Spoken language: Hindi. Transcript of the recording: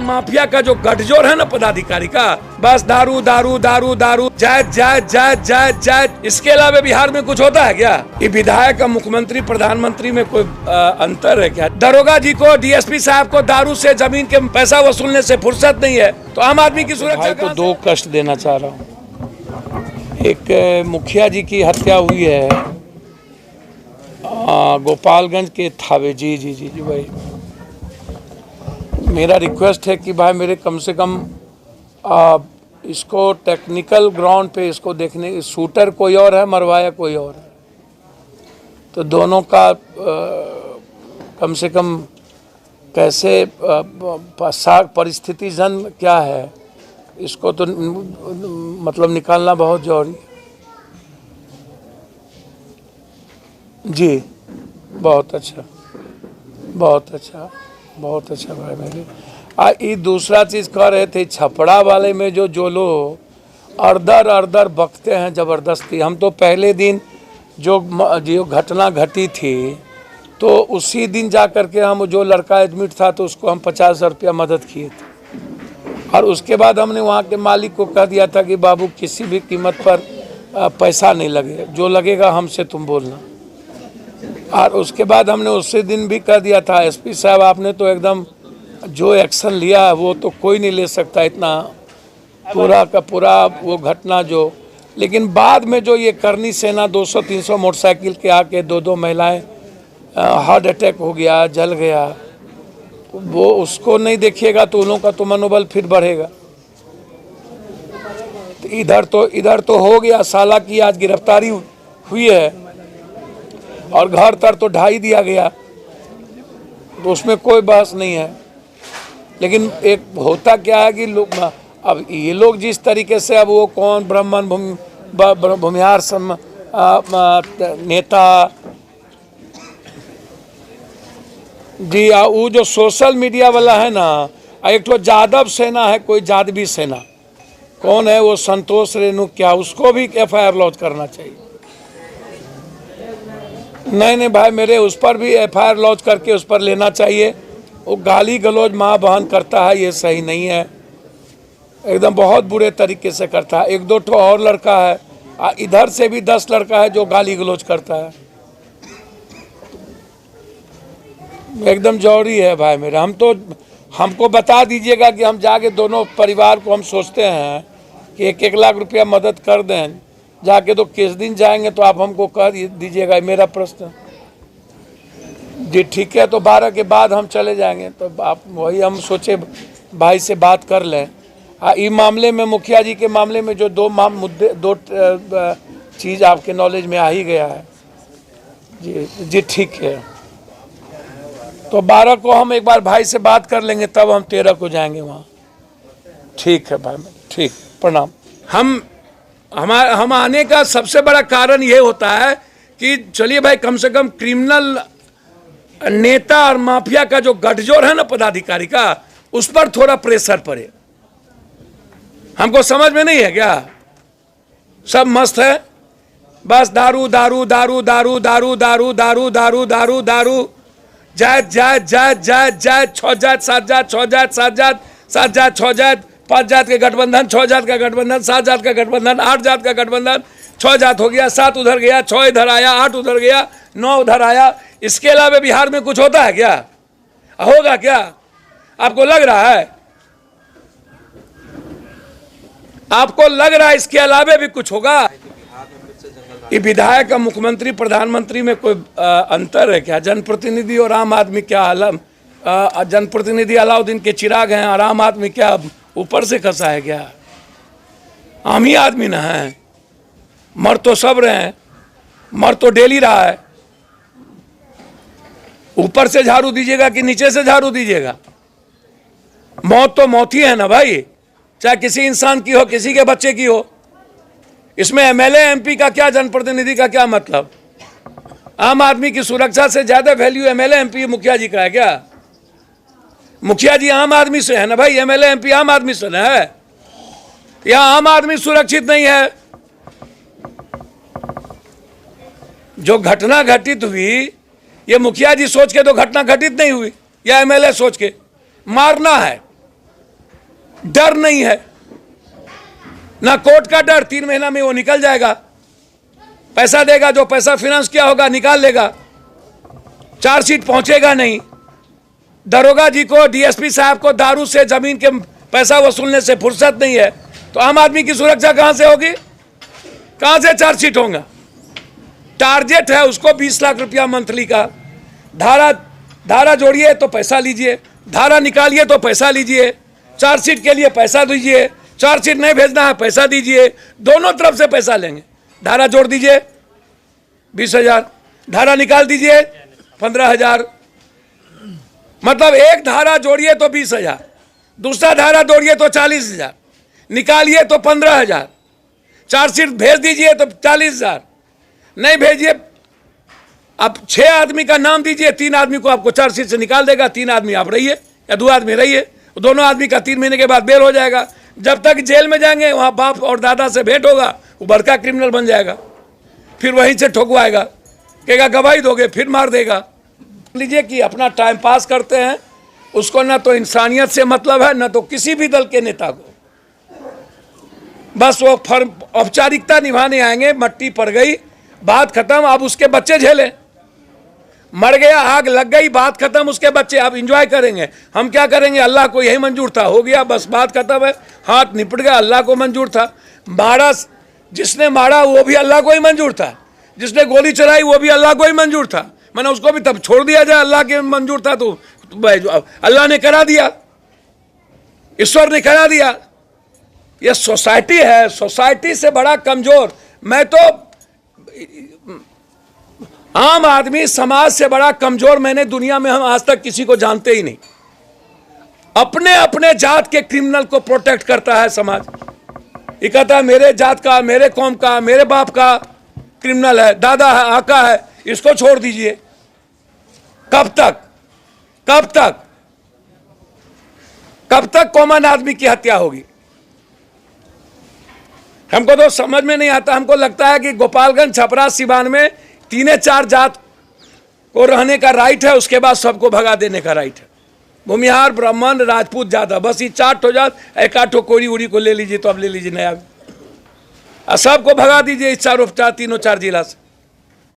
माफिया का जो गठजोड़ है ना पदाधिकारी का, बस दारू दारू दारू दारू, जायज जायज जायज जायज जायज। इसके अलावा बिहार में कुछ होता है क्या? ये विधायक का मुख्यमंत्री प्रधानमंत्री में कोई अंतर है क्या? दरोगा जी को, डीएसपी साहब को दारू से, जमीन के पैसा वसूलने से फुर्सत नहीं है, तो आम आदमी की सुरक्षा को दो कष्ट देना चाह रहा हूँ। एक मुखिया जी की हत्या हुई है गोपालगंज के थावे। जी जी जी जी भाई, मेरा रिक्वेस्ट है कि भाई मेरे कम से कम इसको टेक्निकल ग्राउंड पे इसको देखने, शूटर कोई और है, मरवाया कोई और है, तो दोनों का कम से कम कैसे परिस्थिति जन क्या है, इसको तो मतलब निकालना बहुत जरूरी है। जी बहुत अच्छा, बहुत अच्छा, बहुत अच्छा भाई मेरे। ये दूसरा चीज़ कह रहे थे, छपड़ा वाले में जो लोग अर्धर अर्धर बकते हैं ज़बरदस्ती। हम तो पहले दिन जो घटना घटी थी, तो उसी दिन जा कर के हम, जो लड़का एडमिट था तो उसको हम 50,000 रुपया मदद किए थे, और उसके बाद हमने वहाँ के मालिक को कह दिया था कि बाबू किसी भी कीमत पर पैसा नहीं लगे, जो लगेगा हमसे तुम बोलना। और उसके बाद हमने उसी दिन भी कह दिया था, एसपी साहब आपने तो एकदम जो एक्शन लिया है वो तो कोई नहीं ले सकता, इतना पूरा का पूरा वो घटना जो। लेकिन बाद में जो ये करनी सेना 200-300 मोटरसाइकिल के आके दो महिलाएं हार्ट अटैक हो गया, जल गया, वो उसको नहीं देखिएगा तो उन लोगों का तो मनोबल फिर बढ़ेगा। तो इधर तो हो गया, साला की आज गिरफ्तारी हुई है और घर तर तो ढाई दिया गया, तो उसमें कोई बहस नहीं है। लेकिन एक होता क्या है कि लोग, अब ये लोग जिस तरीके से, अब वो कौन ब्राह्मण भूमिहार नेता जी, वो जो सोशल मीडिया वाला है ना, एक तो जादव सेना है, कोई जादवी सेना, कौन है वो संतोष रेणु क्या, उसको भी एफआईआर लॉन्च करना चाहिए। नहीं भाई मेरे, उस पर भी एफआईआर लॉन्च करके उस पर लेना चाहिए। वो गाली गलौज माँ बहन करता है, ये सही नहीं है, एकदम बहुत बुरे तरीके से करता है। 1-2 ठो और लड़का है, इधर से भी 10 लड़का है जो गाली गलौज करता है, एकदम जरूरी है भाई मेरा। हमको बता दीजिएगा कि हम जाके दोनों परिवार को, हम सोचते हैं कि 1-1 लाख रुपया मदद कर दें जाके, तो किस दिन जाएंगे तो आप हमको कह दीजिएगा, मेरा प्रश्न। जी ठीक है, तो 12 के बाद हम चले जाएंगे, तो आप वही हम सोचे भाई से बात कर लें। इस मामले में, मुखिया जी के मामले में जो दो चीज़ आपके नॉलेज में आ ही गया है। जी ठीक है, तो 12 को हम एक बार भाई से बात कर लेंगे, तब हम 13 को जाएंगे वहाँ। ठीक है भाई, ठीक, प्रणाम। हम आने का सबसे बड़ा कारण ये होता है कि चलिए भाई, कम से कम क्रिमिनल नेता और माफिया का जो गठजोड़ है ना पदाधिकारी का, उस पर थोड़ा प्रेशर पड़े। हमको समझ में नहीं है क्या? सब मस्त है, बस दारू दारू दारू दारू दारू दारू दारू दारू दारू दारू, जायज जायज जायज जायज जायज, 6 जात 7 जात, 6 जात 7 जात, 7 जात 6 जात, 5 जात के गठबंधन, 6 जात का गठबंधन, 7 जात का गठबंधन, 8 जात का गठबंधन, 6 जात हो गया, 7 उधर गया, 6 इधर आया, 8 उधर गया, 9 उधर आया। इसके अलावा बिहार में कुछ होता है क्या? होगा क्या? आपको लग रहा है? आपको लग रहा है इसके अलावा भी कुछ होगा? ये विधायक का मुख्यमंत्री प्रधानमंत्री में कोई अंतर है क्या? जनप्रतिनिधि और आम आदमी क्या अलग? जनप्रतिनिधि अलाउद्दीन के चिराग हैं और आम आदमी क्या ऊपर से खसा है क्या? आम ही आदमी ना है, मर तो सब रहे हैं, मर तो डेली रहा है। ऊपर से झाड़ू दीजिएगा कि नीचे से झाड़ू दीजिएगा? मौत तो मौत ही है ना भाई, चाहे किसी इंसान की हो, किसी के बच्चे की हो। इसमें एमएलए एमपी का क्या, जनप्रतिनिधि का क्या मतलब? आम आदमी की सुरक्षा से ज्यादा वैल्यू एमएलए एमपी मुखिया जी का है क्या? मुखिया जी आम आदमी से है ना भाई, एमएलए एमपी आम आदमी से ना है। यहां आम आदमी सुरक्षित नहीं है। जो घटना घटित हुई, ये मुखिया जी सोच के तो घटना घटित नहीं हुई, या एमएलए सोच के? मारना है, डर नहीं है, ना कोर्ट का डर, 3 महीना में वो निकल जाएगा, पैसा देगा, जो पैसा फाइनेंस किया होगा निकाल लेगा, चार्जशीट पहुंचेगा नहीं। दरोगा जी को, डीएसपी साहब को दारू से, जमीन के पैसा वसूलने से फुर्सत नहीं है, तो आम आदमी की सुरक्षा कहां से होगी, कहां से चार्जशीट होगा। टारगेट है उसको 20 लाख रुपया मंथली का। धारा जोड़िए तो पैसा लीजिए, धारा निकालिए तो पैसा लीजिए, चार्जशीट के लिए पैसा दीजिए, चार्जशीट नहीं भेजना है पैसा दीजिए, दोनों तरफ से पैसा लेंगे। धारा जोड़ दीजिए 20,000, धारा निकाल दीजिए 15,000, मतलब एक धारा जोड़िए तो 20,000, दूसरा धारा जोड़िए तो 40,000, निकालिए तो 15,000, चार्जशीट भेज दीजिए तो 40,000, नहीं भेजिए। अब 6 आदमी का नाम दीजिए, 3 आदमी को आपको चार्जशीट से निकाल देगा, 3 आदमी आप रहिए या 2 आदमी रहिए, दोनों आदमी का 3 महीने के बाद बेल हो जाएगा। जब तक जेल में जाएंगे वहाँ बाप और दादा से भेंट होगा, वो बड़का क्रिमिनल बन जाएगा, फिर वहीं से ठोकवाएगा, कहेगा गवाही दोगे, फिर मार देगा। लीजिए कि अपना टाइम पास करते हैं, उसको ना तो इंसानियत से मतलब है, ना तो किसी भी दल के नेता को, बस वो औपचारिकता निभाने आएंगे। मट्टी पड़ गई, बात खत्म, अब उसके बच्चे झेले, मर गया, आग लग गई, बात खत्म, उसके बच्चे अब एंजॉय करेंगे। हम क्या करेंगे, अल्लाह को यही मंजूर था, हो गया, बस बात खत्म है, हाथ निपट गया, अल्लाह को मंजूर था। मारा, जिसने मारा वो भी अल्लाह को ही मंजूर था, जिसने गोली चलाई वो भी अल्लाह को ही मंजूर था, मैंने उसको भी तब छोड़ दिया जाए, अल्लाह के मंजूर था तो अल्लाह ने करा दिया, ईश्वर ने करा दिया। ये सोसाइटी है, सोसाइटी से बड़ा कमजोर, मैं तो आम आदमी, समाज से बड़ा कमजोर मैंने दुनिया में हम आज तक किसी को जानते ही नहीं। अपने अपने जात के क्रिमिनल को प्रोटेक्ट करता है समाज, ये कहता है मेरे जात का, मेरे कौम का, मेरे बाप का क्रिमिनल है, दादा है, आका है, इसको छोड़ दीजिए। कब तक, कब तक, कब तक कॉमन आदमी की हत्या होगी। हमको तो समझ में नहीं आता। हमको लगता है कि गोपालगंज, छपरा, सिवान में 3-4 जात को रहने का राइट है, उसके बाद सबको भगा देने का राइट है। भूमिहार, ब्राह्मण, राजपूत, जाता, बस ये 4 ठो जात, 1-8 कोरी उड़ी को ले लीजिए तो अब ले लीजिए नया, सबको भगा दीजिए इस 4 3 4 जिला से।